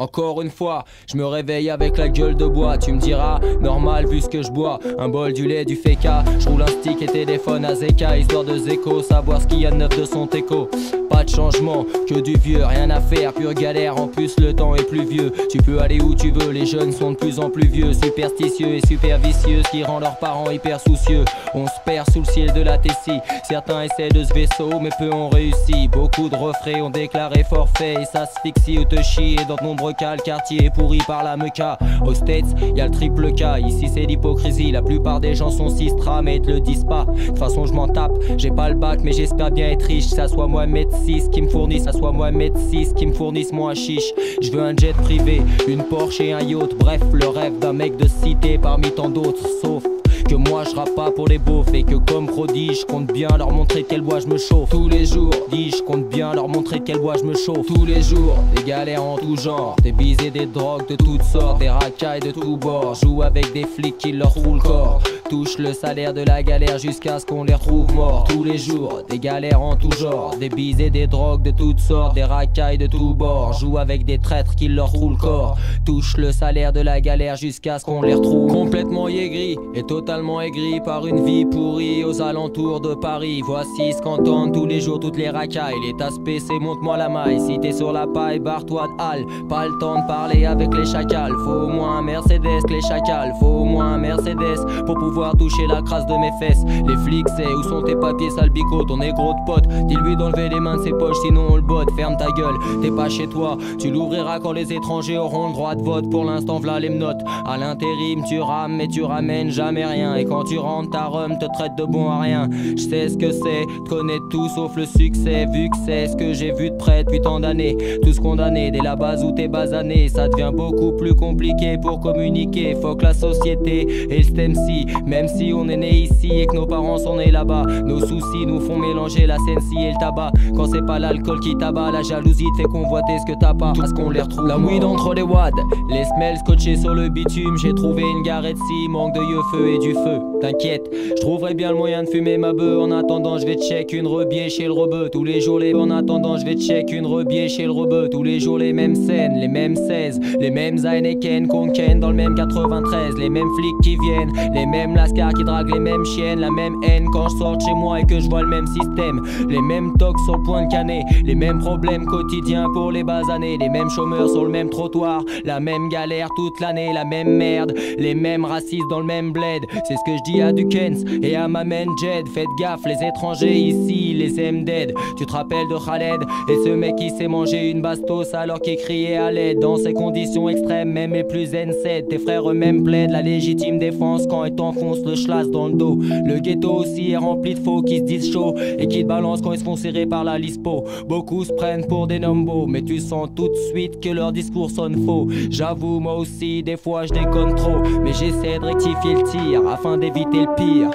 Encore une fois, je me réveille avec la gueule de bois. Tu me diras, normal vu ce que je bois. Un bol, du lait, du féca. Je roule un stick et téléphone à Zeka, histoire de Zeko, savoir ce qu'il y a de neuf de son teco. Pas de changement, que du vieux, rien à faire, pure galère. En plus le temps est plus vieux. Tu peux aller où tu veux, les jeunes sont de plus en plus vieux, superstitieux et super vicieux, ce qui rend leurs parents hyper soucieux. On se perd sous le ciel de la Tessie. Certains essaient de ce vaisseau, mais peu ont réussi. Beaucoup de refrains ont déclaré forfait et s'asphyxie ou te chie. Et dans de nombreux cas, le quartier est pourri par la meuca. Aux States, y'a le triple K. Ici c'est l'hypocrisie, la plupart des gens sont sistra, mais ils te le disent pas. De toute façon je m'en tape, j'ai pas le bac, mais j'espère bien être riche. Ça soit Mohamed VI qui me fournisse, ça soit Mohamed VI qui me fournisse mon hashish. Je veux un jet privé, une Porsche et un yacht. Bref, le rêve d'un mec de cité parmi tant d'autres. Sauf que moi je rappe pas pour les beaufs et que comme prodige, je compte bien leur montrer de quel bois je me chauffe. Tous les jours, dis je compte bien leur montrer de quel bois je me chauffe. Tous les jours, des galères en tout genre, des bises et des drogues de toutes sortes, des racailles de tous bords. Joue avec des flics qui leur roulent le corps. Touche le salaire de la galère jusqu'à ce qu'on les retrouve morts. Tous les jours, des galères en tout genre, des bises et des drogues de toutes sortes, des racailles de tous bords. Joue avec des traîtres qui leur roulent le corps. Touche le salaire de la galère jusqu'à ce qu'on les retrouve complètement aigris et totalement aigris par une vie pourrie aux alentours de Paris. Voici ce qu'entendent tous les jours toutes les racailles. Les tasses PC, monte-moi la maille. Si t'es sur la paille, barre-toi de halle. Pas le temps de parler avec les chacals. Faut au moins un Mercedes que les chacals. Faut au moins un Mercedes pour pouvoir toucher la crasse de mes fesses. Les flics c'est où sont tes papiers sale bico, ton négro de pote. Dis-lui d'enlever les mains de ses poches sinon on le botte. Ferme ta gueule, t'es pas chez toi. Tu l'ouvriras quand les étrangers auront le droit de vote. Pour l'instant v'là les menottes. À l'intérim tu rames mais tu ramènes jamais rien. Et quand tu rentres ta rhum te traite de bon à rien. Je sais ce que c'est, te connais tout sauf le succès. Vu que c'est ce que j'ai vu de près depuis tant d'années. Tous condamnés dès la base où t'es basané. Ça devient beaucoup plus compliqué pour communiquer. Faut que la société et le STEMC, même si on est né ici et que nos parents sont nés là-bas, nos soucis nous font mélanger la sensi et le tabac. Quand c'est pas l'alcool qui tabat, la jalousie te fait convoiter ce que t'as pas. Parce qu'on les retrouve. La weed entre les wads, les semelles scotchées sur le bitume. J'ai trouvé une garette si manque de yeux feu et du feu. T'inquiète, je trouverai bien le moyen de fumer ma bœuf. En attendant je vais check une rebier chez le rebeu. Tous les jours les en attendant je vais check une rebier chez le rebeu. Tous les jours les mêmes scènes, les mêmes 16, les mêmes Heineken qu'on ken dans le même 93. Les mêmes flics qui viennent, les mêmes lascars qui draguent les mêmes chiennes. La même haine quand je sors de chez moi et que je vois le même système. Les mêmes tocs sur le point de caner, les mêmes problèmes quotidiens pour les basanés. Les mêmes chômeurs sur le même trottoir, la même galère toute l'année, la même merde. Les mêmes racistes dans le même bled. C'est ce que je dis à Dukens et à ma main Jed. Faites gaffe, les étrangers ici les aiment dead. Tu te rappelles de Khaled et ce mec qui s'est mangé une bastos alors qu'il criait à l'aide. Dans ces conditions extrêmes, même les plus N7, tes frères eux-mêmes plaident la légitime défense quand ils t'enfoncent le schlass dans le dos. Le ghetto aussi est rempli de faux qui se disent chaud et qui te balancent quand ils se font serrer par la lispo. Beaucoup se prennent pour des nombos, mais tu sens tout de suite que leur discours sonne faux. J'avoue moi aussi des fois je déconne trop, mais j'essaie de rectifier le tir afin d'éviter le pire.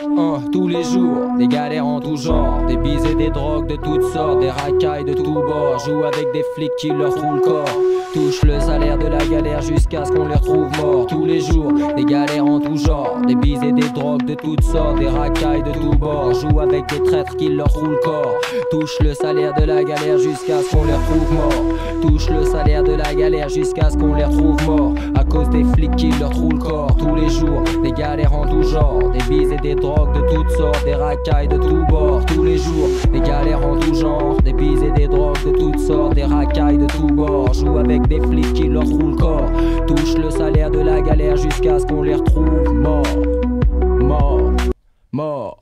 Tous les jours, des galères en tout genre, des bises et des drogues de toutes sortes, des racailles de tous bords. Joue avec des flics qui leur roulent le corps. Touche le salaire de la galère jusqu'à ce qu'on les retrouve morts. Tous les jours, des galères en tout genre, des bises et des drogues de toutes sortes, des racailles de tous bords. Joue avec des traîtres qui leur roulent le corps. Touche le salaire de la galère jusqu'à ce qu'on les retrouve morts. Touche le salaire de la galère jusqu'à ce qu'on les retrouve morts. À cause des flics qui leur roulent le corps. Tous les jours, des galères en tout genre, des bises et des drogues de toutes sortes, des racailles de tous bords. Tous les jours, des galères en tout genre, des bises et des drogues de toutes sortes, des racailles de tous bords. Joue avec des flics qui leur roulent le corps. Touche le salaire de la galère jusqu'à ce qu'on les retrouve morts. Morts. Morts.